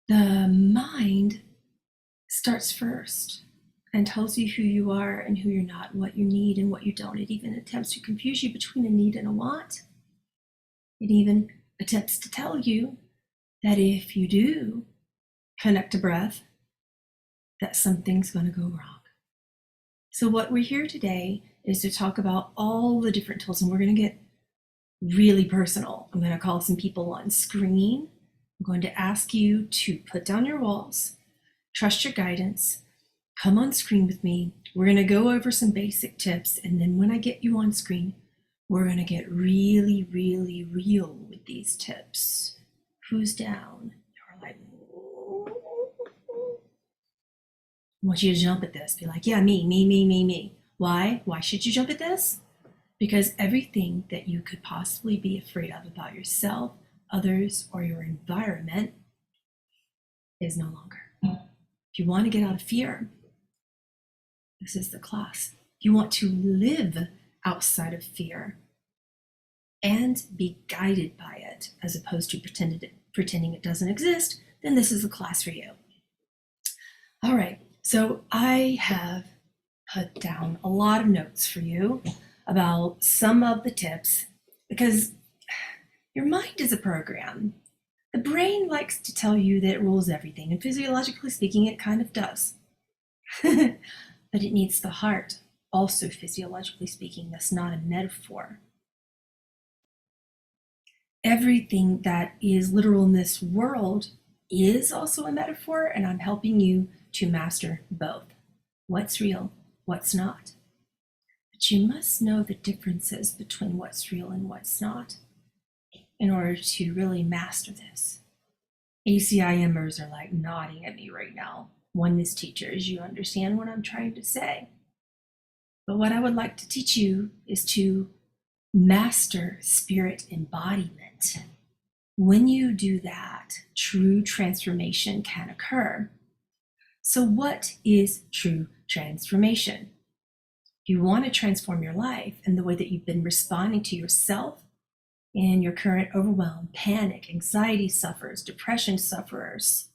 The mind starts first and tells you who you are and who you're not, what you need and what you don't. It even attempts to confuse you between a need and a want. It even attempts to tell you that if you do connect to breath, that something's going to go wrong. So what we're here today is to talk about all the different tools, and we're going to get really personal. I'm going to call some people on screen. I'm going to ask you to put down your walls, trust your guidance, come on screen with me. We're going to go over some basic tips, and then when I get you on screen, we're going to get really, really real with these tips. Who's down? You're like, I want you to jump at this. Be like, yeah, me. Why? Why should you jump at this? Because everything that you could possibly be afraid of about yourself, others, or your environment is no longer. If you want to get out of fear, this is the class. If you want to live outside of fear and be guided by it, as opposed to pretending it doesn't exist, then this is the class for you. All right, so I have put down a lot of notes for you about some of the tips, because your mind is a program. The brain likes to tell you that it rules everything, and physiologically speaking, it kind of does. But it needs the heart, also physiologically speaking. That's not a metaphor. Everything that is literal in this world is also a metaphor, and I'm helping you to master both. What's real, what's not. But you must know the differences between what's real and what's not in order to really master this. ACIMers are like nodding at me right now. Oneness teachers, you understand what I'm trying to say. But what I would like to teach you is to master spirit embodiment. When you do that, true transformation can occur. So what is true transformation? If you want to transform your life and the way that you've been responding to yourself and your current overwhelm, panic, anxiety sufferers, depression sufferers,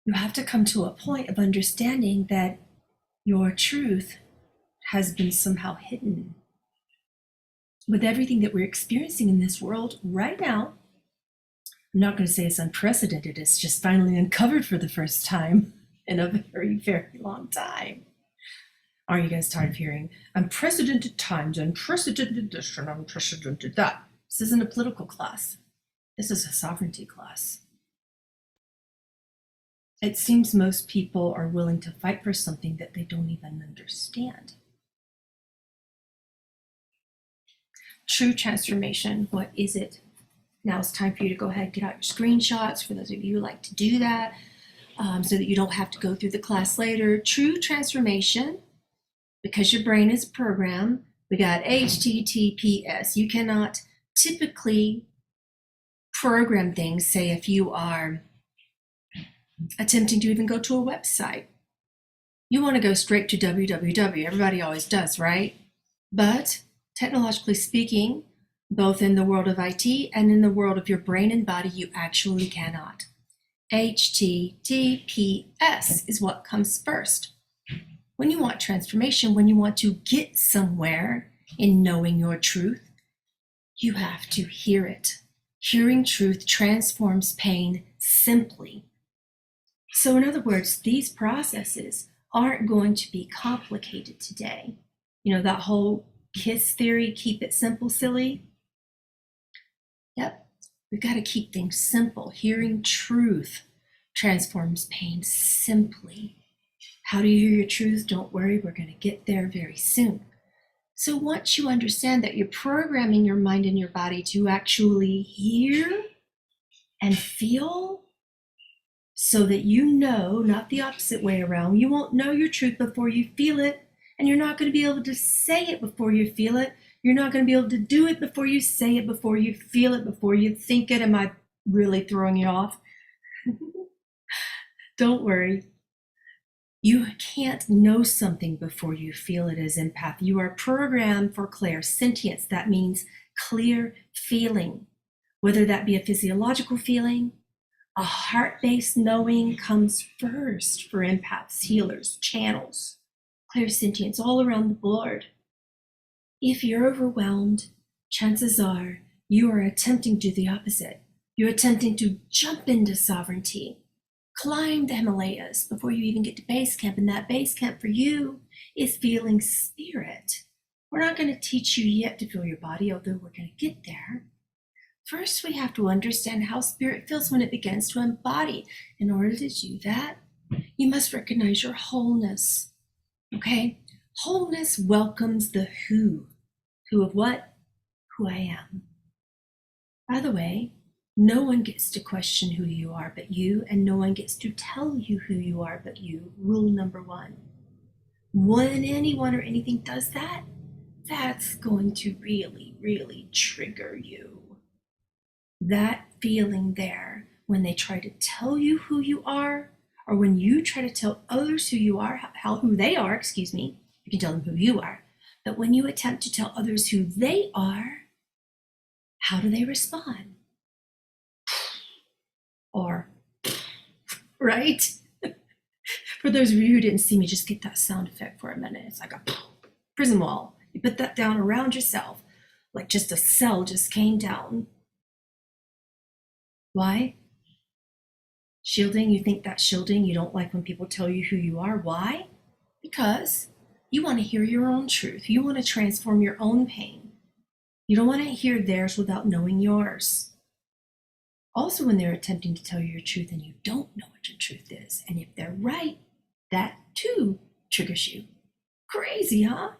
you have to come to a point of understanding that your truth has been somehow hidden. With everything that we're experiencing in this world right now, I'm not going to say it's unprecedented, it's just finally uncovered for the first time in a very, very long time. Are you guys tired of hearing unprecedented times, unprecedented this, and unprecedented that? This isn't a political class. This is a sovereignty class. It seems most people are willing to fight for something that they don't even understand. True transformation, what is it? Now it's time for you to go ahead and get out your screenshots for those of you who like to do that, so that you don't have to go through the class later. True transformation, because your brain is a program, we got HTTPS. You cannot typically program things, say if you are attempting to even go to a website. You want to go straight to www. Everybody always does, right? But technologically speaking, both in the world of IT and in the world of your brain and body, you actually cannot. HTTPS is what comes first. When you want transformation, when you want to get somewhere in knowing your truth, you have to hear it. Hearing truth transforms pain simply. So in other words, these processes aren't going to be complicated today. You know, that whole KISS theory, keep it simple, silly. Yep, we've got to keep things simple. Hearing truth transforms pain simply. How do you hear your truth? Don't worry, we're going to get there very soon. So once you understand that you're programming your mind and your body to actually hear and feel, so that you know, not the opposite way around. You won't know your truth before you feel it, and you're not going to be able to say it before you feel it. You're not going to be able to do it before you say it, before you feel it, before you think it. Am I really throwing you off? Don't worry. You can't know something before you feel it as empath. You are programmed for clairsentience. That means clear feeling, whether that be a physiological feeling, A heart-based knowing comes first for empaths, healers, channels, clairsentients all around the board. If you're overwhelmed, chances are you are attempting to do the opposite. You're attempting to jump into sovereignty, climb the Himalayas before you even get to base camp, and that base camp for you is feeling spirit. We're not going to teach you yet to feel your body, although we're going to get there. First, we have to understand how spirit feels when it begins to embody. In order to do that, you must recognize your wholeness. Okay? Wholeness welcomes the who. Who of what? Who I am. By the way, no one gets to question who you are but you, and no one gets to tell you who you are but you. Rule number one. When anyone or anything does that, that's going to really, really trigger you. That feeling there, when they try to tell you who you are, or when you try to tell others who you are, who they are, you can tell them who you are, but when you attempt to tell others who they are, how do they respond? Or, right? For those of you who didn't see me, just get that sound effect for a minute. It's like a prison wall. You put that down around yourself, like just a cell just came down. Why? Shielding, you think that's shielding. You don't like when people tell you who you are. Why? Because you want to hear your own truth. You want to transform your own pain. You don't want to hear theirs without knowing yours. Also, when they're attempting to tell you your truth and you don't know what your truth is, and if they're right, that too triggers you. Crazy, huh?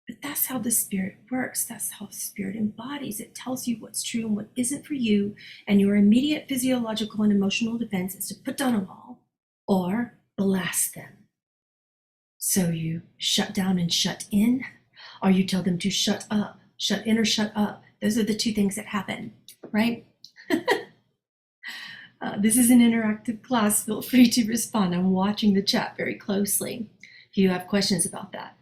But that's how the spirit works. That's how the spirit embodies. It tells you what's true and what isn't for you, and your immediate physiological and emotional defense is to put down a wall or blast them. So you shut down and shut in, or you tell them to shut up, shut in or shut up. Those are the two things that happen, right? This is an interactive class. Feel free to respond. I'm watching the chat very closely if you have questions about that.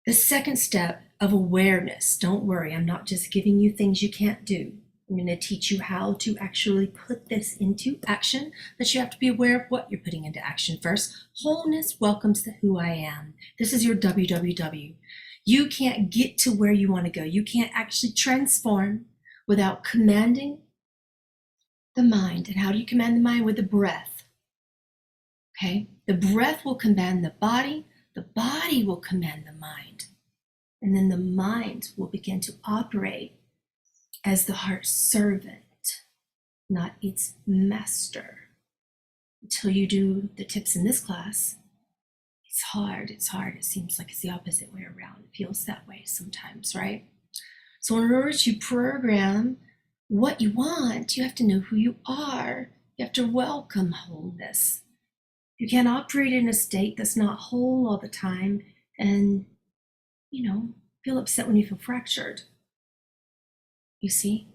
The second step of awareness, don't worry, I'm not just giving you things you can't do. I'm going to teach you how to actually put this into action, but you have to be aware of what you're putting into action first. Wholeness welcomes the who I am. This is your WWW. You can't get to where you want to go. You can't actually transform without commanding the mind. And how do you command the mind? With the breath. Okay? The breath will command the body will command the mind. And then the mind will begin to operate as the heart's servant, not its master. Until you do the tips in this class, it's hard. It seems like it's the opposite way around. It feels that way sometimes, right? So in order to program what you want, you have to know who you are. You have to welcome wholeness. You can't operate in a state that's not whole all the time and, feel upset when you feel fractured. You see?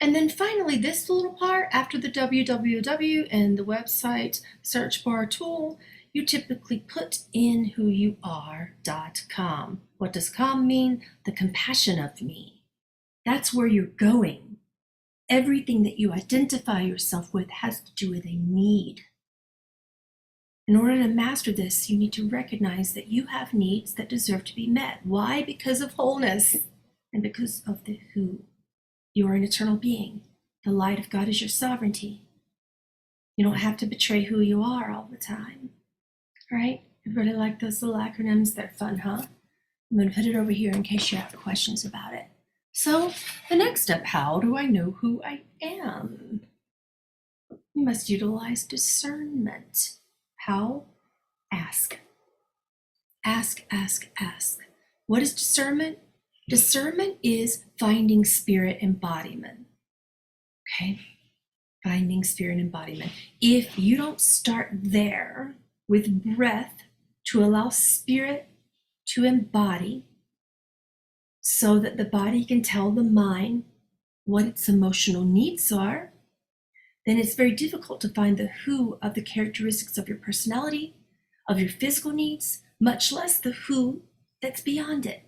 And then finally, this little part, after the www and the website search bar tool, you typically put in whoyouare.com. What does com mean? The compassion of me. That's where you're going. Everything that you identify yourself with has to do with a need. In order to master this, you need to recognize that you have needs that deserve to be met. Why? Because of wholeness and because of the who. You are an eternal being. The light of God is your sovereignty. You don't have to betray who you are all the time, right? Everybody like those little acronyms? They're fun, huh? I'm going to put it over here in case you have questions about it. So the next step, how do I know who I am? You must utilize discernment. How? Ask. Ask, ask, ask. What is discernment? Discernment is finding spirit embodiment. Okay? Finding spirit embodiment. If you don't start there with breath to allow spirit to embody so that the body can tell the mind what its emotional needs are, then it's very difficult to find the who of the characteristics of your personality, of your physical needs, much less the who that's beyond it.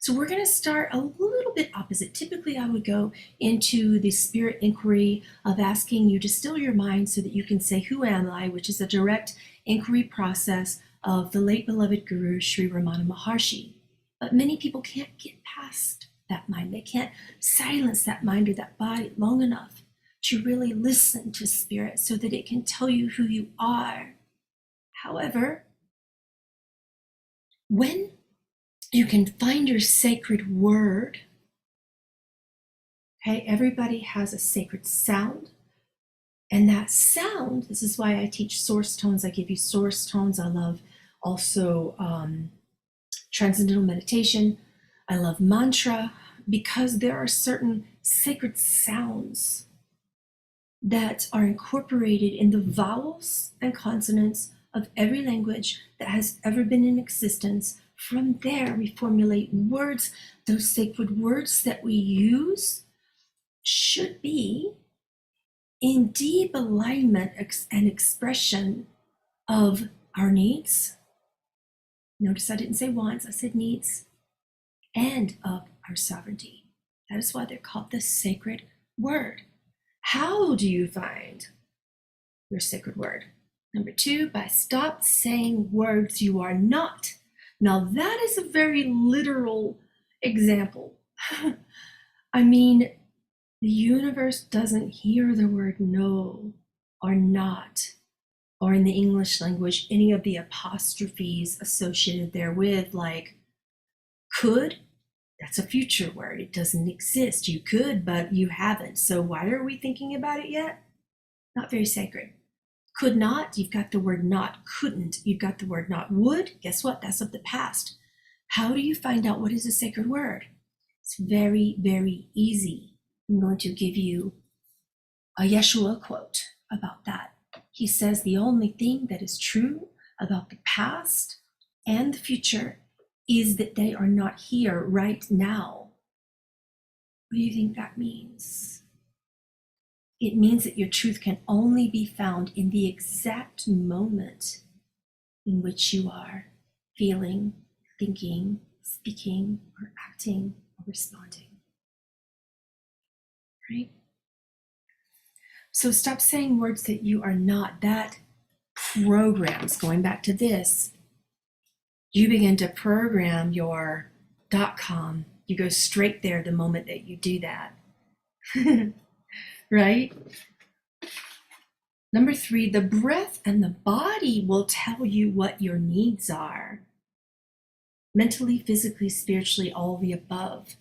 So we're going to start a little bit opposite. Typically, I would go into the spirit inquiry of asking you to still your mind so that you can say, who am I? Which is a direct inquiry process of the late beloved Guru Sri Ramana Maharshi. But many people can't get past that mind. They can't silence that mind or that body long enough to really listen to spirit so that it can tell you who you are. However, when you can find your sacred word, okay, everybody has a sacred sound. And that sound, this is why I teach source tones. I give you source tones. I love also transcendental meditation. I love mantra, because there are certain sacred sounds that are incorporated in the vowels and consonants of every language that has ever been in existence. From there, we formulate words. Those sacred words that we use should be in deep alignment and expression of our needs. Notice I didn't say wants, I said needs, and of our sovereignty. That is why they're called the sacred word. How do you find your sacred word? Number 2, by stop saying words you are not. Now that is a very literal example. I mean, the universe doesn't hear the word no or not, or in the English language, any of the apostrophes associated therewith, like could. That's a future word. It doesn't exist. You could, but you haven't. So why are we thinking about it yet? Not very sacred. Could not, you've got the word not. Couldn't, you've got the word not. Would, guess what? That's of the past. How do you find out what is a sacred word? It's very, very easy. I'm going to give you a Yeshua quote about that. He says, the only thing that is true about the past and the future is that they are not here right now. What do you think that means? It means that your truth can only be found in the exact moment in which you are feeling, thinking, speaking, or acting, or responding. Right? So stop saying words that you are not. That programs, going back to this, you begin to program your .com. You go straight there the moment that you do that. Right? Number 3, the breath and the body will tell you what your needs are. Mentally, physically, spiritually, all the above.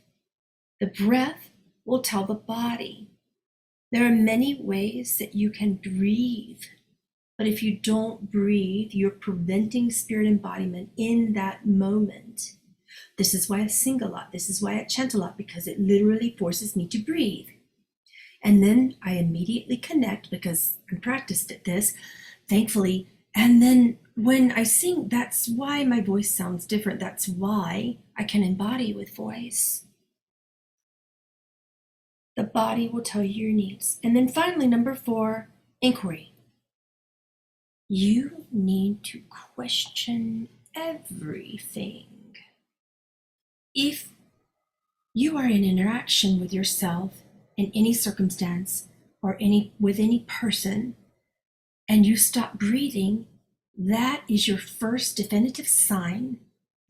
The breath will tell the body. There are many ways that you can breathe, but if you don't breathe, you're preventing spirit embodiment in that moment. This is why I sing a lot. This is why I chant a lot, because it literally forces me to breathe. And then I immediately connect, because I'm practiced at this, thankfully. And then when I sing, that's why my voice sounds different. That's why I can embody with voice. The body will tell you your needs. And then finally, number 4, inquiry. You need to question everything. If you are in interaction with yourself in any circumstance or with any person, and you stop breathing, that is your first definitive sign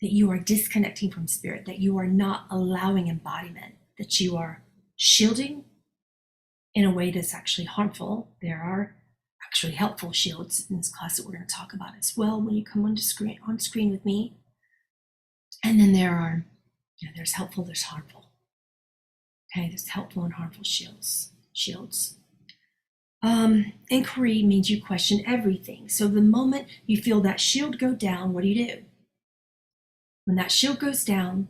that you are disconnecting from spirit, that you are not allowing embodiment, that you are shielding in a way that's actually harmful. There are actually helpful shields in this class that we're going to talk about as well when you come on screen with me. And then there's helpful, there's harmful. Okay, there's helpful and harmful shields. Inquiry means you question everything. So the moment you feel that shield go down, what do? When that shield goes down,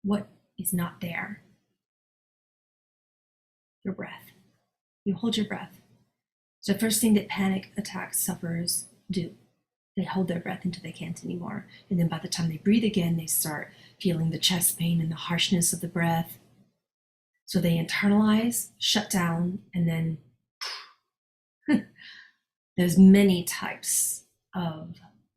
what is not there? Your breath. You hold your breath. It's the first thing that panic attack sufferers do. They hold their breath until they can't anymore. And then by the time they breathe again, they start feeling the chest pain and the harshness of the breath. So they internalize, shut down, and then there's many types of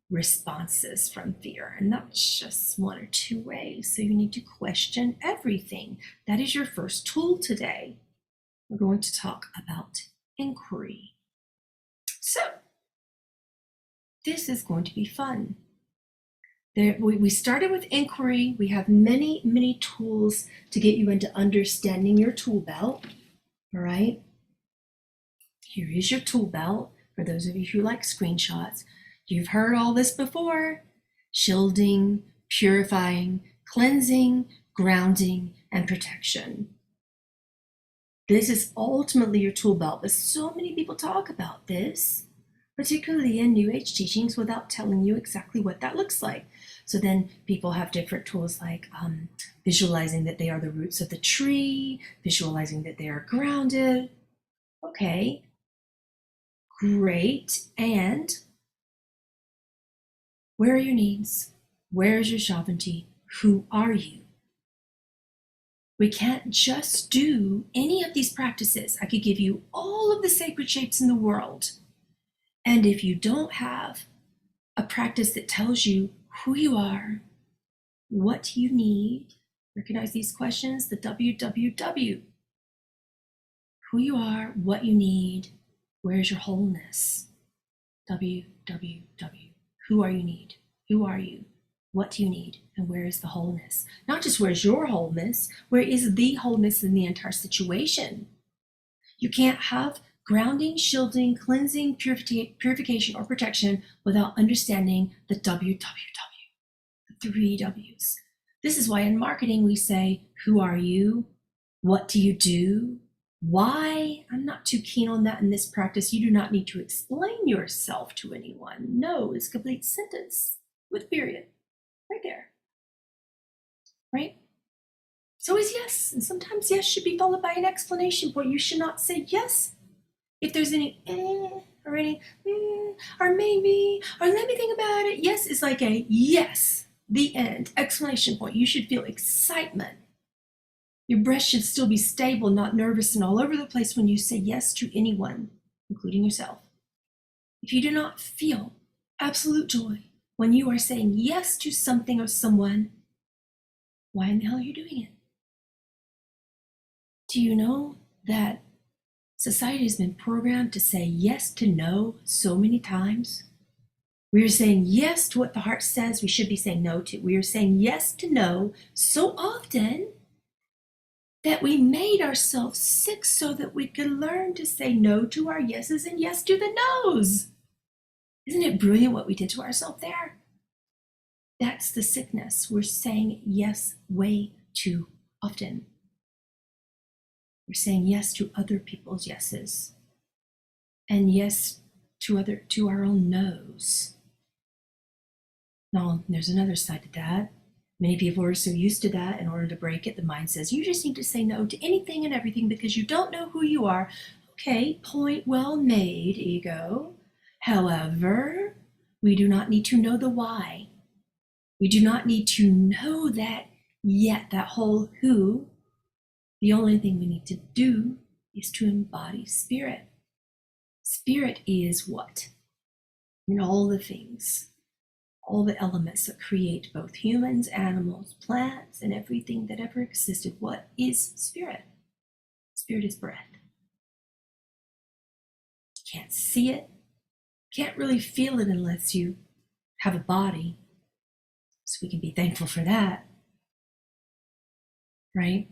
responses from fear, and that's just one or two ways. So you need to question everything. That is your first tool today. We're going to talk about inquiry. So this is going to be fun. We started with inquiry. We have many, many tools to get you into understanding your tool belt. All right. Here is your tool belt. For those of you who like screenshots, you've heard all this before: shielding, purifying, cleansing, grounding, and protection. This is ultimately your tool belt, but so many people talk about this, particularly in New Age teachings, without telling you exactly what that looks like. So then people have different tools like visualizing that they are the roots of the tree, visualizing that they are grounded. Okay, great. And where are your needs? Where is your sovereignty? Who are you? We can't just do any of these practices. I could give you all of the sacred shapes in the world, and if you don't have a practice that tells you who you are, what you need, recognize these questions, the WWW. Who you are, what you need, where's your wholeness? WWW. Who are you need? Who are you? What do you need? And where is the wholeness? Not just where's your wholeness, where is the wholeness in the entire situation? You can't have grounding, shielding, cleansing, purification, or protection without understanding the WWW, the 3 W's. This is why in marketing we say, who are you? What do you do? Why? I'm not too keen on that in this practice. You do not need to explain yourself to anyone. No, it's a complete sentence with period. Right there. Right? So is yes. And sometimes yes should be followed by an explanation point. You should not say yes if there's any or any or maybe, or let me think about it. Yes is like a yes, the end, exclamation point. You should feel excitement. Your breath should still be stable, not nervous and all over the place when you say yes to anyone, including yourself. If you do not feel absolute joy when you are saying yes to something or someone, why in the hell are you doing it? Do you know that society has been programmed to say yes to no so many times? We are saying yes to what the heart says we should be saying no to. We are saying yes to no so often that we made ourselves sick so that we could learn to say no to our yeses and yes to the nos. Isn't it brilliant what we did to ourselves there? That's the sickness. We're saying yes way too often. We're saying yes to other people's yeses and yes to our own no's. Now, there's another side to that. Many people are so used to that, in order to break it, the mind says, you just need to say no to anything and everything because you don't know who you are. Okay, point well made, ego. However, we do not need to know the why. We do not need to know that yet, that whole who. The only thing we need to do is to embody spirit. Spirit is what? In all the things, all the elements that create both humans, animals, plants, and everything that ever existed. What is spirit? Spirit is breath. You can't see it, can't really feel it unless you have a body. So we can be thankful for that, right?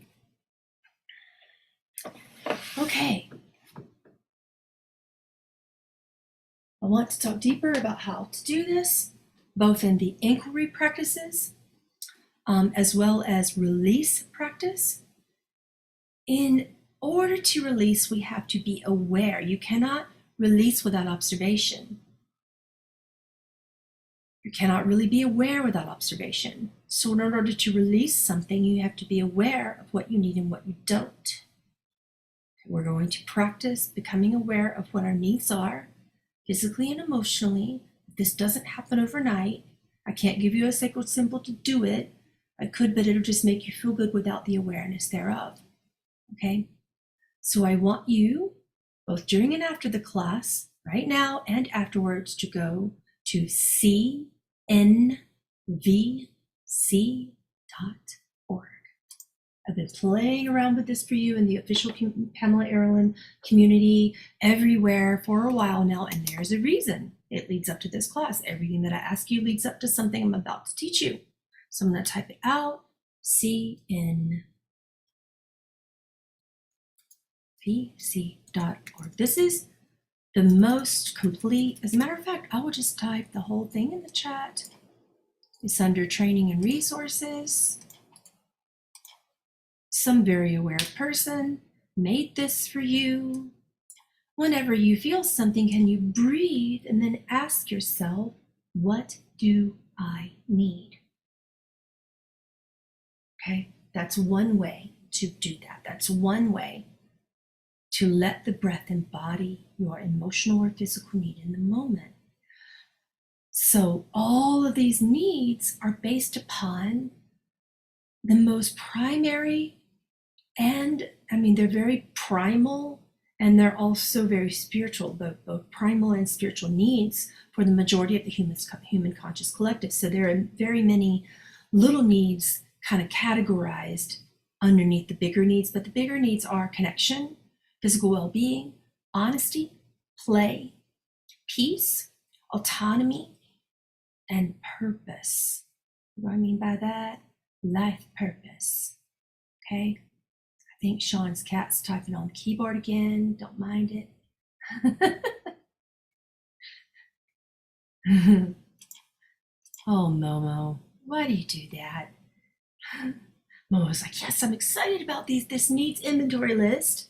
Okay. I want to talk deeper about how to do this, both in the inquiry practices, as well as release practice. In order to release, we have to be aware. You cannot release without observation. You cannot really be aware without observation. So in order to release something, you have to be aware of what you need and what you don't. We're going to practice becoming aware of what our needs are, physically and emotionally. This doesn't happen overnight. I can't give you a sacred symbol to do it. I could, but it'll just make you feel good without the awareness thereof. Okay? So I want you, both during and after the class, right now and afterwards, to go to cnvc.org. I've been playing around with this for you in the official Pamela Aaralyn community everywhere for a while now, and there's a reason it leads up to this class. Everything that I ask you leads up to something I'm about to teach you. So I'm going to type it out, cnvc.org. This is the most complete. As a matter of fact, I will just type the whole thing in the chat. It's under training and resources. Some very aware person made this for you. Whenever you feel something, can you breathe and then ask yourself, what do I need? Okay, that's one way to do that. That's one way to let the breath embody your emotional or physical need in the moment. So all of these needs are based upon the most primary, and they're very primal, and they're also very spiritual, both primal and spiritual needs for the majority of the human conscious collective. So there are very many little needs kind of categorized underneath the bigger needs, but the bigger needs are connection, physical well-being, honesty, play, peace, autonomy, and purpose. What do I mean by that? Life purpose. Okay? I think Sean's cat's typing on the keyboard again. Don't mind it. Oh, Momo, why do you do that? Momo's like, yes, I'm excited about this needs inventory list.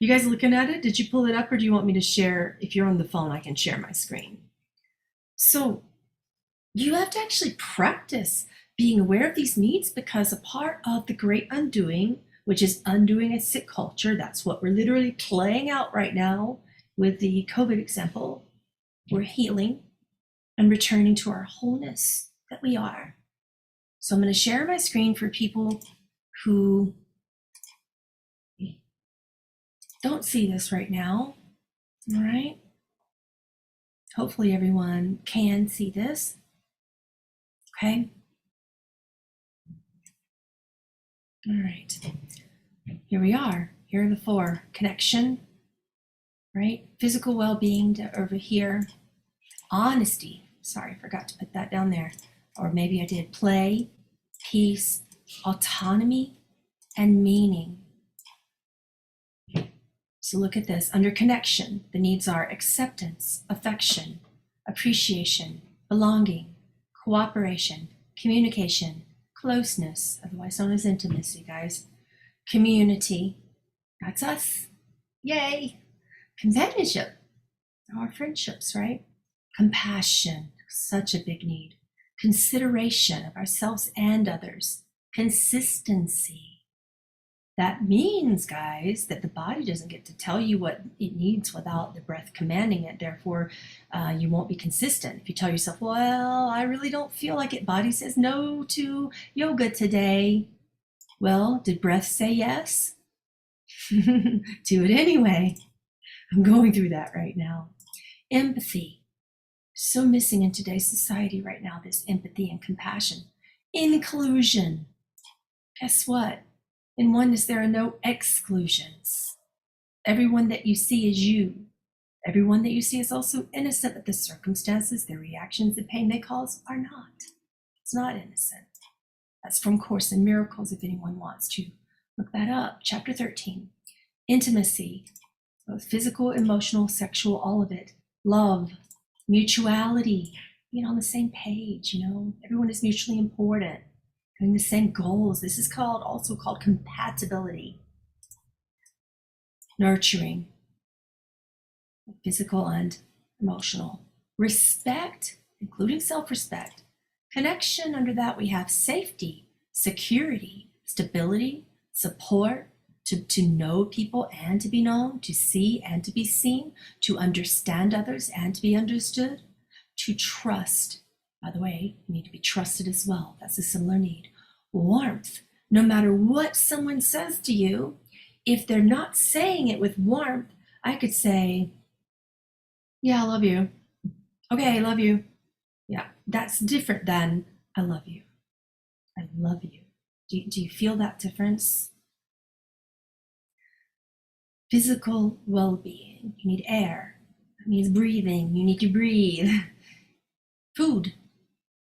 You guys looking at it? Did you pull it up, or do you want me to share? If you're on the phone, I can share my screen. So you have to actually practice being aware of these needs, because a part of the great undoing, which is undoing a sick culture, that's what we're literally playing out right now with the COVID example. We're healing and returning to our wholeness that we are. So I'm going to share my screen for people who don't see this right now. All right. Hopefully everyone can see this. Okay. All right. Here we are. Here are the four. Connection, right? Physical well-being over here. Honesty. Sorry, I forgot to put that down there. Or maybe I did. Play, peace, autonomy, and meaning. So look at this. Under connection, the needs are acceptance, affection, appreciation, belonging, cooperation, communication, closeness, otherwise known as intimacy, guys. Community, that's us. Yay. Companionship, our friendships, right? Compassion, such a big need. Consideration of ourselves and others. Consistency. That means, guys, that the body doesn't get to tell you what it needs without the breath commanding it. Therefore, you won't be consistent. If you tell yourself, well, I really don't feel like it. Body says no to yoga today. Well, did breath say yes? Do it anyway. I'm going through that right now. Empathy. So missing in today's society right now, this empathy and compassion. Inclusion. Guess what? In oneness, there are no exclusions. Everyone that you see is you. Everyone that you see is also innocent, but the circumstances, the reactions, the pain they cause are not. It's not innocent. That's from Course in Miracles, if anyone wants to look that up. Chapter 13. Intimacy, both physical, emotional, sexual, all of it. Love, mutuality, being on the same page, everyone is mutually important. Having the same goals. This is also called compatibility. Nurturing, physical and emotional. Respect, including self-respect. Connection, under that we have safety, security, stability, support, to know people and to be known, to see and to be seen, to understand others and to be understood, to trust. By the way, you need to be trusted as well. That's a similar need. Warmth. No matter what someone says to you, if they're not saying it with warmth, I could say, yeah, I love you. Okay, I love you. Yeah, that's different than I love you. I love you. Do you feel that difference? Physical well-being. You need air. That means breathing. You need to breathe. Food,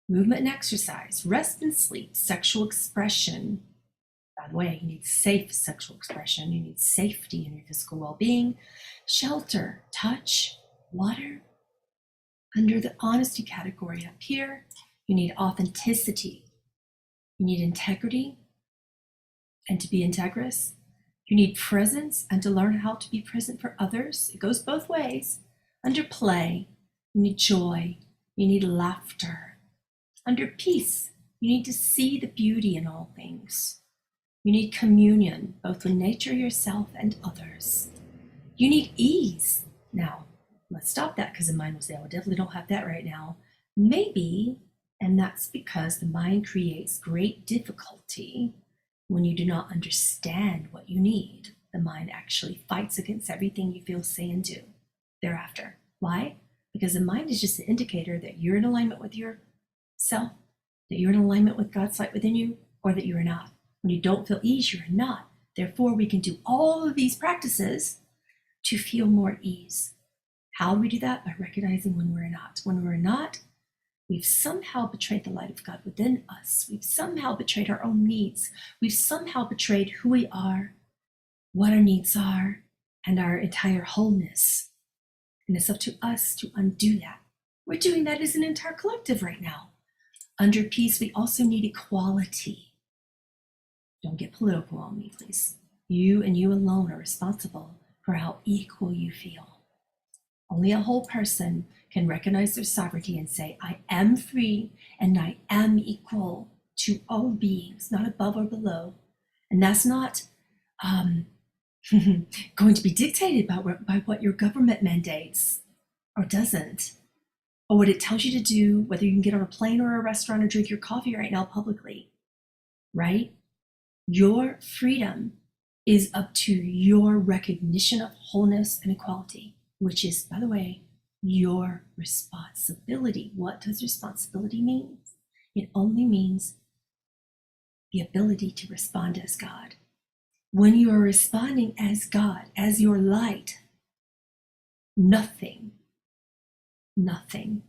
movement and exercise, rest and sleep, sexual expression. By the way, you need safe sexual expression. You need safety in your physical well-being. Shelter, touch, water. Under the honesty category up here, you need authenticity. You need integrity and to be integrous. You need presence and to learn how to be present for others. It goes both ways. Under play, you need joy. You need laughter. Under peace, you need to see the beauty in all things. You need communion, both with nature, yourself, and others. You need ease. Now, let's stop that because the mind will say, oh, I definitely don't have that right now. Maybe, and that's because the mind creates great difficulty when you do not understand what you need. The mind actually fights against everything you feel, say, and do thereafter. Why? Because the mind is just an indicator that you're in alignment with yourself, that you're in alignment with God's light within you, or that you're not. When you don't feel ease, you're not. Therefore, we can do all of these practices to feel more ease. How do we do that? By recognizing when we're not. When we're not, we've somehow betrayed the light of God within us. We've somehow betrayed our own needs. We've somehow betrayed who we are, what our needs are, and our entire wholeness. And it's up to us to undo that. We're doing that as an entire collective right now. Under peace, we also need equality. Don't get political on me, please. You and you alone are responsible for how equal you feel. Only a whole person can recognize their sovereignty and say, I am free and I am equal to all beings, not above or below. And that's not going to be dictated by what your government mandates or doesn't, or what it tells you to do, whether you can get on a plane or a restaurant or drink your coffee right now publicly, right? Your freedom is up to your recognition of wholeness and equality, which is, by the way, your responsibility. What does responsibility mean? It only means the ability to respond as God. When you are responding as God, as your light, nothing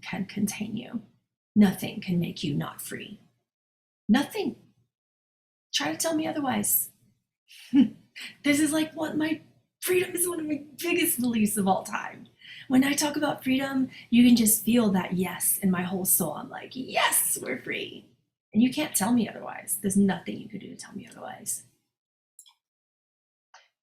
can contain you. Nothing can make you not free. Nothing. Try to tell me otherwise. This is like freedom is one of my biggest beliefs of all time. When I talk about freedom, you can just feel that yes in my whole soul. I'm like, yes, we're free. And you can't tell me otherwise. There's nothing you can do to tell me otherwise.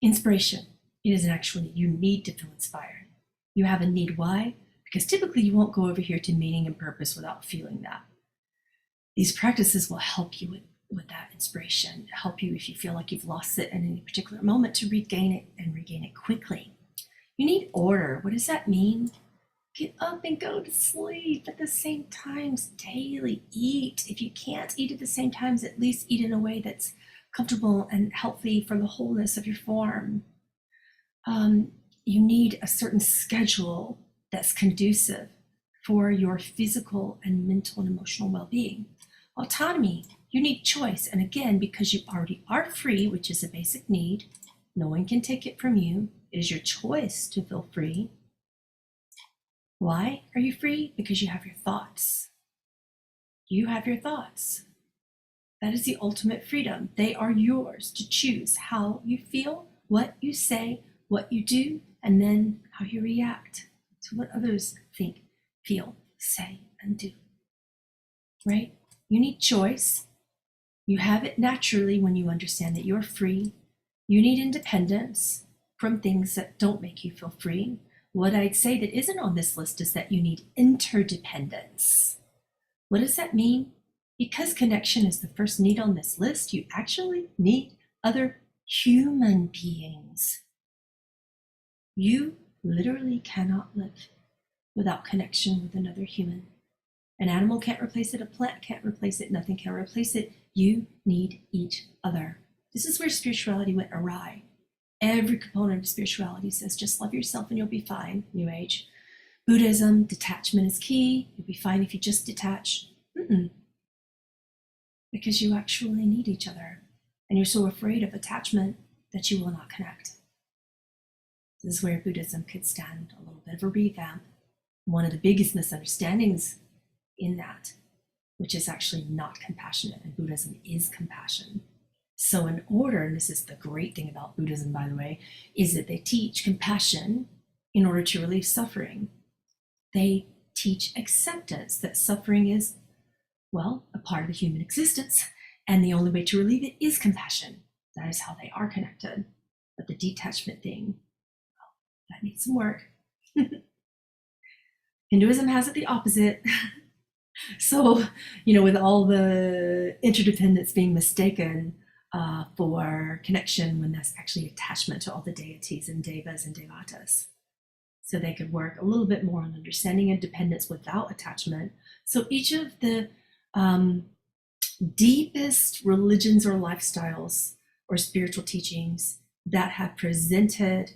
Inspiration. It is an actual need. You need to feel inspired. You have a need. Why? Because typically you won't go over here to meaning and purpose without feeling that. These practices will help you with that inspiration, help you if you feel like you've lost it in any particular moment to regain it and regain it quickly. You need order. What does that mean? Get up and go to sleep at the same times daily. Eat. If you can't eat at the same times, at least eat in a way that's comfortable and healthy for the wholeness of your form. You need a certain schedule that's conducive for your physical and mental and emotional well-being. Autonomy. You need choice. And again, because you already are free, which is a basic need, no one can take it from you. It is your choice to feel free. Why are you free? Because you have your thoughts. You have your thoughts. That is the ultimate freedom. They are yours to choose how you feel, what you say, what you do, and then how you react to what others think, feel, say, and do. Right? You need choice. You have it naturally when you understand that you're free. You need independence from things that don't make you feel free. What I'd say that isn't on this list is that you need interdependence. What does that mean? Because connection is the first need on this list, you actually need other human beings. You literally cannot live without connection with another human. An animal can't replace it, a plant can't replace it, nothing can replace it. You need each other. This is where spirituality went awry. Every component of spirituality says just love yourself and you'll be fine, New Age. Buddhism, detachment is key. You'll be fine if you just detach. Because you actually need each other. And you're so afraid of attachment that you will not connect. This is where Buddhism could stand a little bit of a revamp. One of the biggest misunderstandings in that, which is actually not compassionate, and Buddhism is compassion. So in order, and this is the great thing about Buddhism, by the way, is that they teach compassion in order to relieve suffering. They teach acceptance, that suffering is, well, a part of the human existence, and the only way to relieve it is compassion. That is how they are connected. But the detachment thing, well, that needs some work. Hinduism has it the opposite. So, with all the interdependence being mistaken for connection, when that's actually attachment to all the deities and devas and devatas. So they could work a little bit more on understanding and dependence without attachment. So each of the deepest religions or lifestyles or spiritual teachings that have presented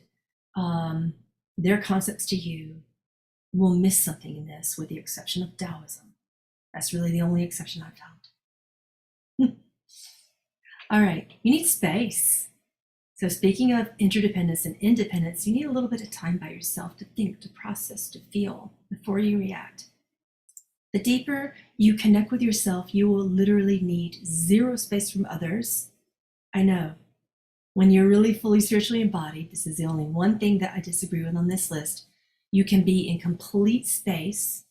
their concepts to you will miss something in this, with the exception of Taoism. That's really the only exception I've found. All right, you need space. So speaking of interdependence and independence, you need a little bit of time by yourself to think, to process, to feel before you react. The deeper you connect with yourself, you will literally need zero space from others. I know, when you're really fully spiritually embodied, this is the only one thing that I disagree with on this list. You can be in complete space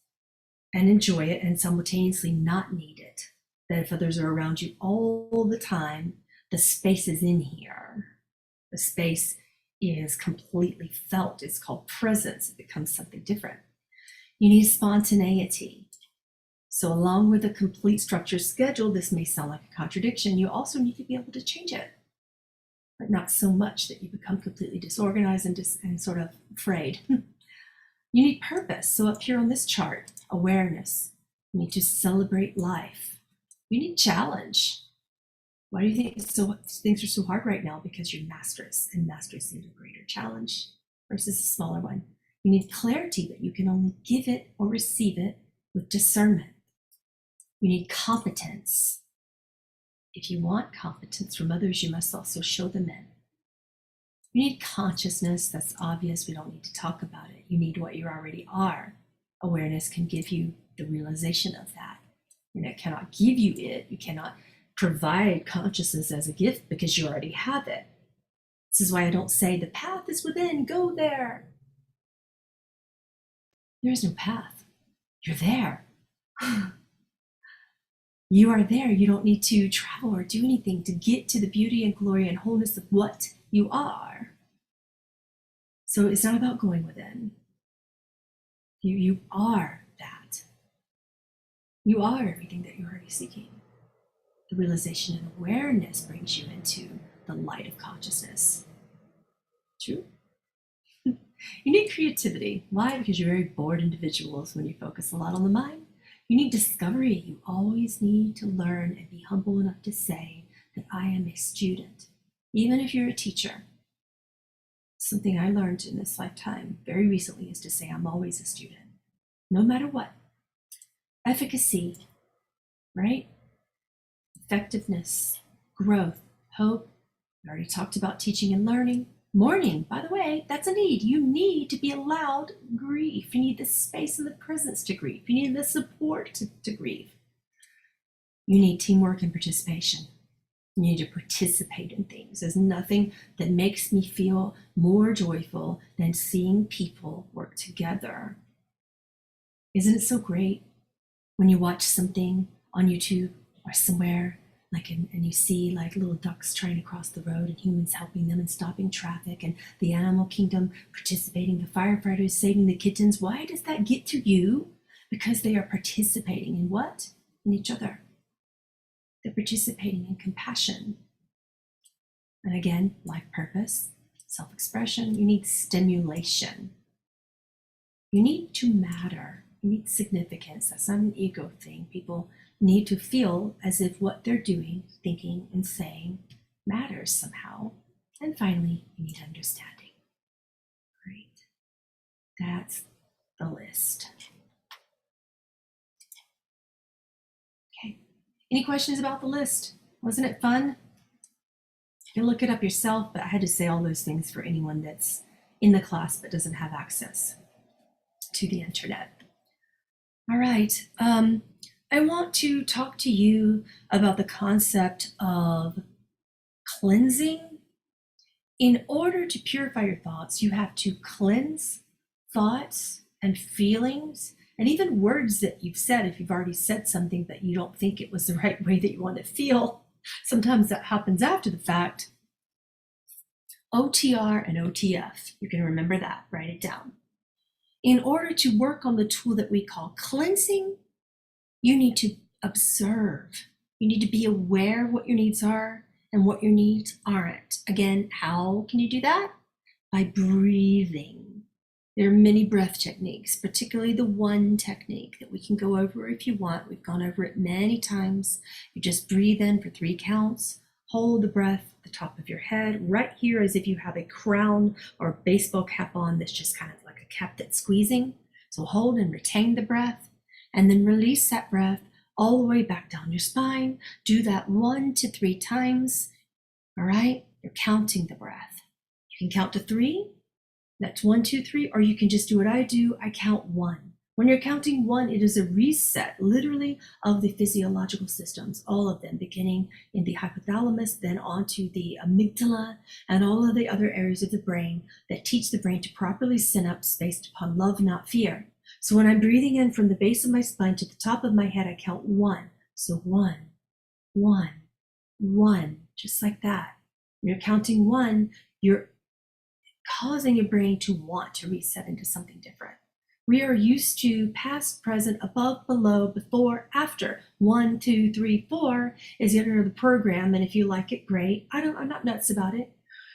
and enjoy it and simultaneously not need it. That if others are around you all the time, the space is in here. The space is completely felt. It's called presence. It becomes something different. You need spontaneity. So along with a complete structured schedule, this may sound like a contradiction. You also need to be able to change it, but not so much that you become completely disorganized and sort of afraid. You need purpose. So up here on this chart, awareness. You need to celebrate life. You need challenge. Why do you think things are so hard right now? Because you're masters, and masters need a greater challenge versus a smaller one. You need clarity, that you can only give it or receive it with discernment. You need competence. If you want competence from others, you must also show them in. You need consciousness. That's obvious. We don't need to talk about it. You need what you already are. Awareness can give you the realization of that. And it cannot give you it. You cannot provide consciousness as a gift because you already have it. This is why I don't say the path is within, go there. There is no path. You're there. You are there. You don't need to travel or do anything to get to the beauty and glory and wholeness of what you are. So it's not about going within. You are that. You are everything that you're already seeking. The realization and awareness brings you into the light of consciousness. True? You need creativity. Why? Because you're very bored individuals when you focus a lot on the mind. You need discovery. You always need to learn and be humble enough to say that I am a student. Even if you're a teacher. Something I learned in this lifetime very recently is to say I'm always a student, no matter what. Efficacy, right? Effectiveness, growth, hope. I already talked about teaching and learning. Mourning, by the way, that's a need. You need to be allowed grief. You need the space and the presence to grieve. You need the support to grieve. You need teamwork and participation. You need to participate in things. There's nothing that makes me feel more joyful than seeing people work together. Isn't it so great when you watch something on YouTube or somewhere, and you see like little ducks trying to cross the road and humans helping them and stopping traffic, and the animal kingdom participating, the firefighters saving the kittens? Why does that get to you? Because they are participating in what? In each other. They're participating in compassion. And again, life purpose, self-expression. You need stimulation. You need to matter. You need significance. That's not an ego thing. People need to feel as if what they're doing, thinking, and saying matters somehow. And finally, you need understanding. Great. That's the list. Okay. Any questions about the list? Wasn't it fun? You can look it up yourself, but I had to say all those things for anyone that's in the class but doesn't have access to the internet. All right. I want to talk to you about the concept of cleansing. In order to purify your thoughts, you have to cleanse thoughts and feelings and even words that you've said. If you've already said something but you don't think it was the right way that you want to feel, sometimes that happens after the fact. OTR and OTF, you can remember that, write it down. In order to work on the tool that we call cleansing, you need to observe. You need to be aware of what your needs are and what your needs aren't. Again, how can you do that? By breathing. There are many breath techniques, particularly the one technique that we can go over if you want. We've gone over it many times. You just breathe in for 3 counts, hold the breath at the top of your head, right here as if you have a crown or a baseball cap on that's just kind of like a cap that's squeezing. So hold and retain the breath, and then release that breath all the way back down your spine. Do that 1 to 3 times. All right, you're counting the breath. You can count to 3. That's 1, 2, 3, or you can just do what I do. I count 1. When you're counting 1, it is a reset, literally, of the physiological systems, all of them, beginning in the hypothalamus, then onto the amygdala, and all of the other areas of the brain that teach the brain to properly synapse based upon love, not fear. So when I'm breathing in from the base of my spine to the top of my head, I count 1. So 1, 1, 1, just like that. When you're counting 1, you're causing your brain to want to reset into something different. We are used to past, present, above, below, before, after. 1, 2, 3, 4 is the end of the program, and if you like it, great. I'm not nuts about it.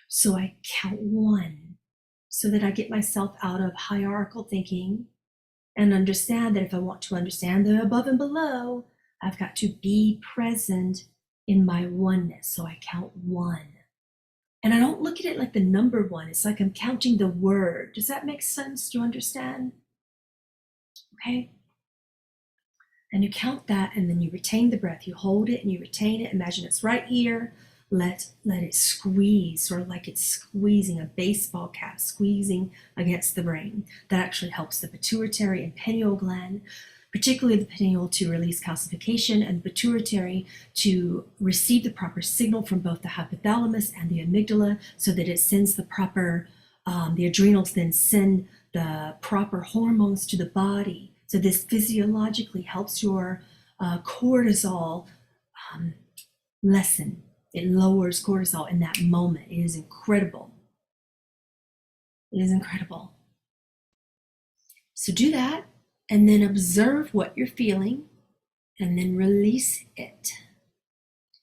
So I count 1 so that I get myself out of hierarchical thinking and understand that if I want to understand the above and below, I've got to be present in my oneness. So I count 1. And I don't look at it like the number 1. It's like I'm counting the word. Does that make sense? Do you understand? Okay. And you count that, and then you retain the breath. You hold it and you retain it. Imagine it's right here. Let it squeeze, sort of like it's squeezing a baseball cap, squeezing against the brain. That actually helps the pituitary and pineal gland, particularly the pineal, to release calcification, and the pituitary to receive the proper signal from both the hypothalamus and the amygdala, so that it sends the proper, the adrenals then send the proper hormones to the body. So this physiologically helps your cortisol lessen. It lowers cortisol in that moment. It is incredible. It is incredible. So do that, and then observe what you're feeling, and then release it.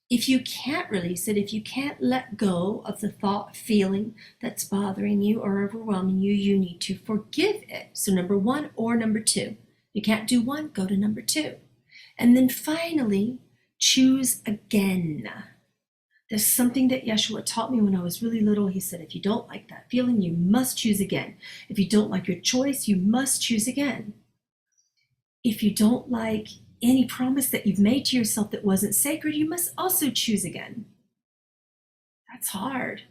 If you can't release it, if you can't let go of the thought, feeling that's bothering you or overwhelming you, you need to forgive it. So number 1 or number 2. If you can't do 1, go to number 2. And then finally, choose again. There's something that Yeshua taught me when I was really little. He said, if you don't like that feeling, you must choose again. If you don't like your choice, you must choose again. If you don't like any promise that you've made to yourself that wasn't sacred, you must also choose again. That's hard.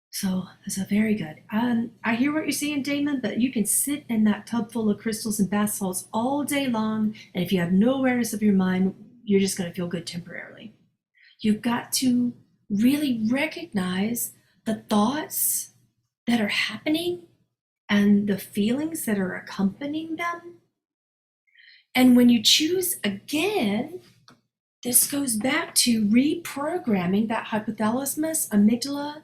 So very good. I hear what you're saying, Damon, but you can sit in that tub full of crystals and bath salts all day long, and if you have no awareness of your mind, you're just going to feel good temporarily. You've got to really recognize the thoughts that are happening and the feelings that are accompanying them. And when you choose again, this goes back to reprogramming that hypothalamus, amygdala,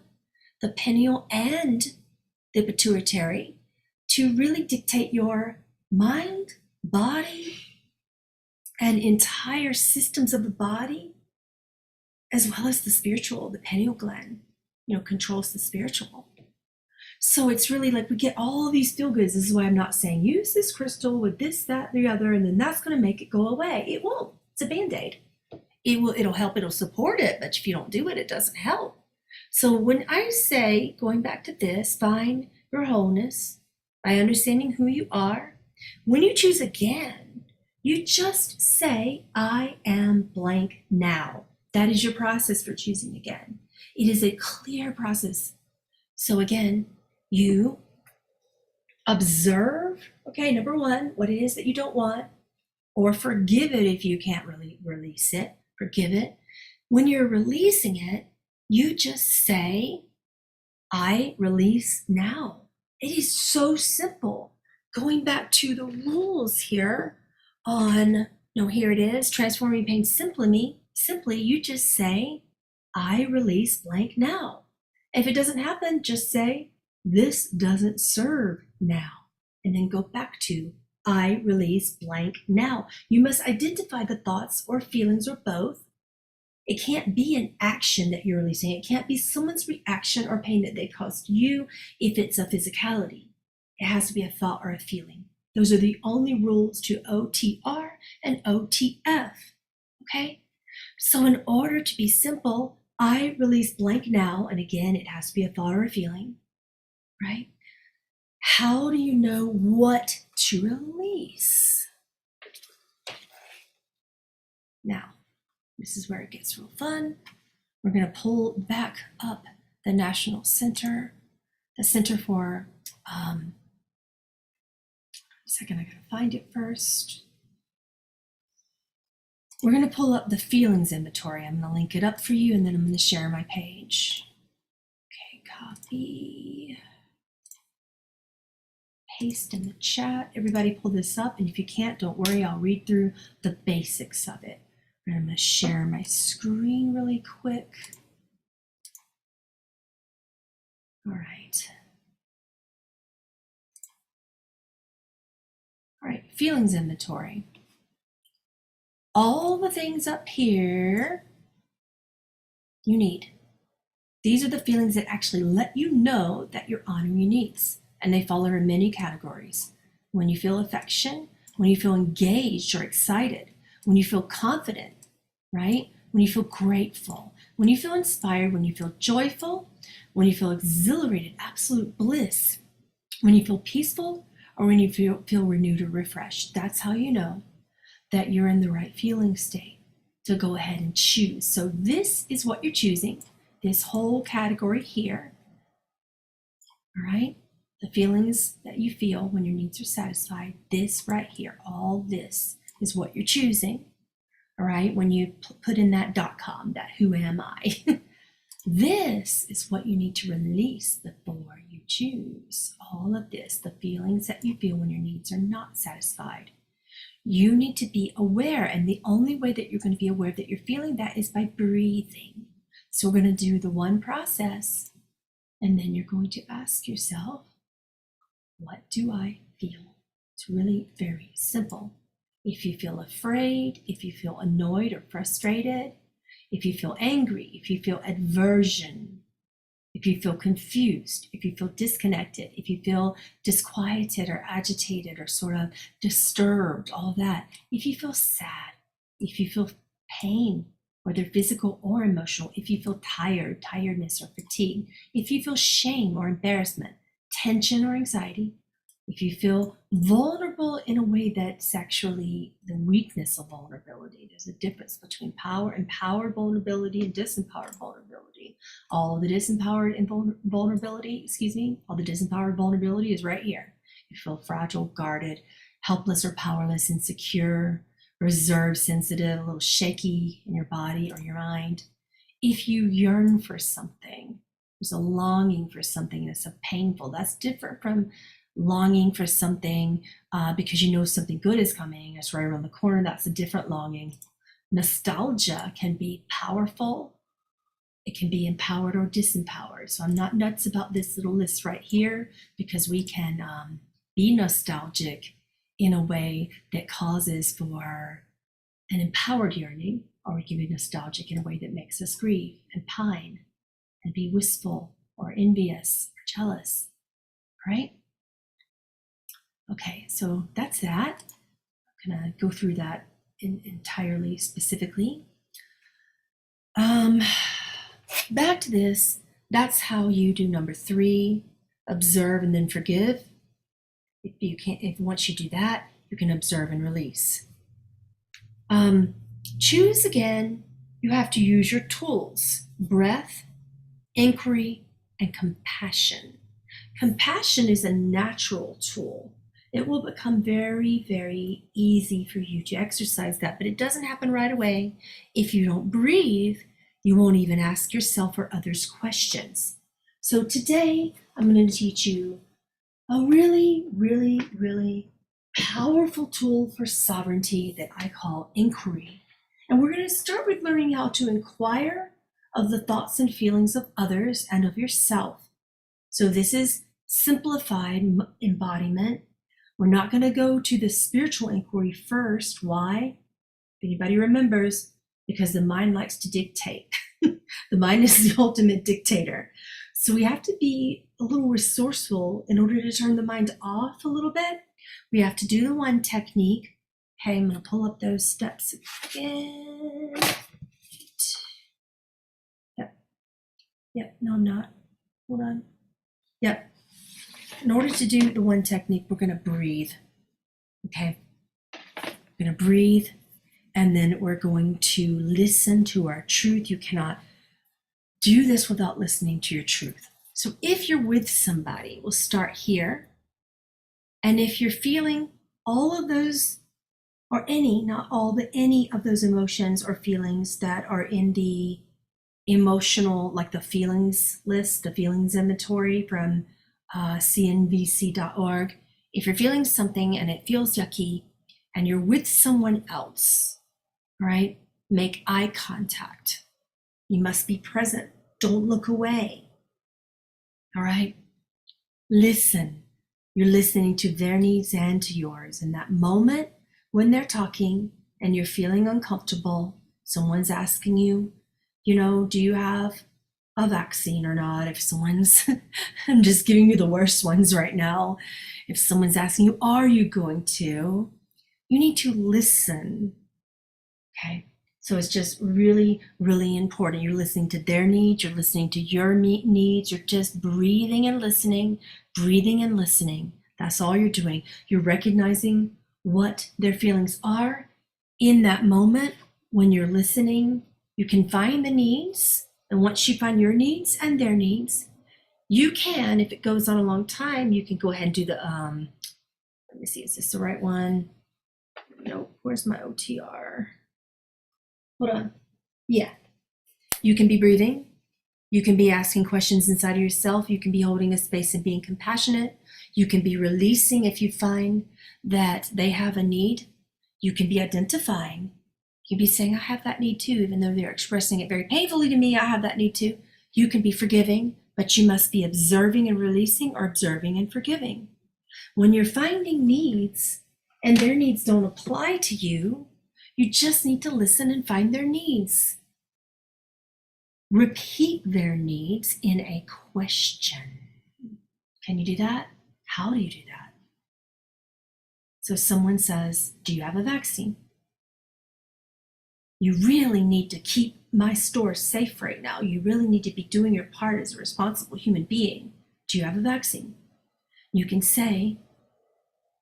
the pineal, and the pituitary to really dictate your mind, body, and entire systems of the body, as well as the spiritual. The pineal gland, controls the spiritual. So it's really like we get all of these feel goods. This is why I'm not saying use this crystal with this, that, the other, and then that's going to make it go away. It won't. It's a Band-Aid. It'll help. It'll support it. But if you don't do it, it doesn't help. So when I say, going back to this, find your wholeness, by understanding who you are. When you choose again, you just say, I am blank now. That is your process for choosing again. It is a clear process. So again, you observe, okay, number one, what it is that you don't want, or forgive it if you can't really release it. Forgive it. When you're releasing it, you just say, I release now. It is so simple. Going back to the rules here on, here it is, transforming pain simply, you just say, I release blank now. If it doesn't happen, just say, this doesn't serve now. And then go back to, I release blank now. You must identify the thoughts or feelings or both. It can't be an action that you're releasing. It can't be someone's reaction or pain that they caused you if it's a physicality. It has to be a thought or a feeling. Those are the only rules to OTR and OTF, okay? So in order to be simple, I release blank now, and again, it has to be a thought or a feeling, right? How do you know what to release? Now, this is where it gets real fun. We're going to pull back up the National Center, the Center for, a second, I got to find it first. We're going to pull up the feelings inventory. I'm going to link it up for you, and then I'm going to share my page. Okay, copy. Paste in the chat. Everybody pull this up, and if you can't, don't worry. I'll read through the basics of it. And I'm going to share my screen really quick. All right. All right, feelings inventory. All the things up here you need. These are the feelings that actually let you know that you're honoring your needs. And they fall under many categories. When you feel affection, when you feel engaged or excited, when you feel confident, right? When you feel grateful, when you feel inspired, when you feel joyful, when you feel exhilarated, absolute bliss, when you feel peaceful, or when you feel renewed or refreshed. That's how you know that you're in the right feeling state to go ahead and choose. So this is what you're choosing, this whole category here, all right? The feelings that you feel when your needs are satisfied, this right here, all this is what you're choosing, all right? When you put in that .com, that who am I? This is what you need to release before you choose. All of this, the feelings that you feel when your needs are not satisfied. You need to be aware, and the only way that you're going to be aware that you're feeling that is by breathing. So we're going to do the one process, and then you're going to ask yourself, what do I feel? It's really very simple. If you feel afraid, if you feel annoyed or frustrated, if you feel angry, if you feel aversion, if you feel confused, if you feel disconnected, if you feel disquieted or agitated or sort of disturbed, all that, if you feel sad, if you feel pain, whether physical or emotional, if you feel tired, tiredness or fatigue, if you feel shame or embarrassment, tension or anxiety, if you feel vulnerable in a way that's actually the weakness of vulnerability. There's a difference between empowered vulnerability and disempowered vulnerability. All the disempowered vulnerability is right here. You feel fragile, guarded, helpless or powerless, insecure, reserved, sensitive, a little shaky in your body or your mind. If you yearn for something, there's a longing for something that's painful. That's different from longing for something because you know something good is coming. It's right around the corner. That's a different longing. Nostalgia can be powerful. It can be empowered or disempowered. So I'm not nuts about this little list right here because we can be nostalgic in a way that causes for an empowered yearning, or we can be nostalgic in a way that makes us grieve and pine and be wistful or envious or jealous, right? Okay, so that's that. I'm gonna go through that entirely specifically. Back to this, that's how you do number 3, observe and then forgive. If once you do that, you can observe and release. Choose again. You have to use your tools: breath, inquiry, and compassion. Compassion is a natural tool. It will become very, very easy for you to exercise that, but it doesn't happen right away. If you don't breathe, you won't even ask yourself or others questions. So today, I'm going to teach you a really, really, really powerful tool for sovereignty that I call inquiry. And we're going to start with learning how to inquire of the thoughts and feelings of others and of yourself. So this is simplified embodiment. We're not going to go to the spiritual inquiry first. Why? If anybody remembers, because the mind likes to dictate. The mind is the ultimate dictator. So we have to be a little resourceful in order to turn the mind off a little bit. We have to do the one technique. Okay, I'm going to pull up those steps again. Yep, no, I'm not. Hold on. Yep. In order to do the one technique, we're going to breathe. Okay. We're going to breathe, and then we're going to listen to our truth. You cannot do this without listening to your truth. So if you're with somebody, we'll start here. And if you're feeling all of those, or any, not all, but any of those emotions or feelings that are in the emotional, like the feelings list, the feelings inventory from cnvc.org. If you're feeling something and it feels yucky and you're with someone else, right, make eye contact. You must be present. Don't look away. All right? Listen. You're listening to their needs and to yours. In that moment when they're talking and you're feeling uncomfortable, someone's asking you, do you have a vaccine or not? If someone's, I'm just giving you the worst ones right now. If someone's asking you, are you going to? You need to listen. Okay. So it's just really, really important. You're listening to their needs. You're listening to your needs. You're just breathing and listening, breathing and listening. That's all you're doing. You're recognizing what their feelings are in that moment when you're listening. You can find the needs. And once you find your needs and their needs, you can, if it goes on a long time, you can go ahead and do the, let me see, is this the right one? No, where's my OTR? Hold on. Yeah. You can be breathing. You can be asking questions inside of yourself. You can be holding a space and being compassionate. You can be releasing if you find that they have a need. You can be identifying. You can be saying, I have that need too, even though they're expressing it very painfully to me. I have that need too. You can be forgiving, but you must be observing and releasing, or observing and forgiving. When you're finding needs and their needs don't apply to you, you just need to listen and find their needs. Repeat their needs in a question. Can you do that? How do you do that? So someone says, do you have a vaccine? You really need to keep my store safe right now. You really need to be doing your part as a responsible human being. Do you have a vaccine? You can say,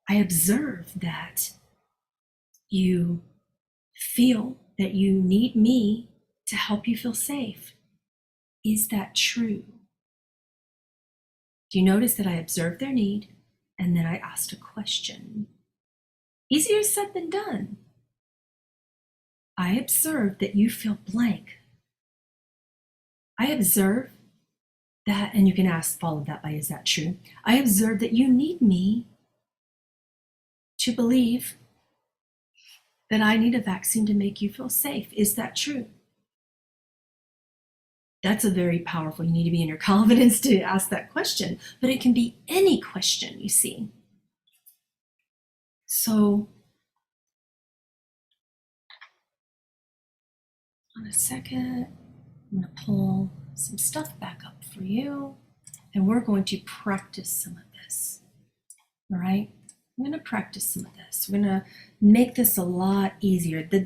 I observe that you feel that you need me to help you feel safe. Is that true? Do you notice that I observed their need and then I asked a question? Easier said than done. I observe that you feel blank. I observe that, and you can ask, follow that by, is that true? I observe that you need me to believe that I need a vaccine to make you feel safe. Is that true? That's a very powerful, you need to be in your confidence to ask that question, but it can be any question, you see. So, on a second, I'm going to pull some stuff back up for you, and we're going to practice some of this. All right? I'm going to practice some of this. We're going to make this a lot easier. The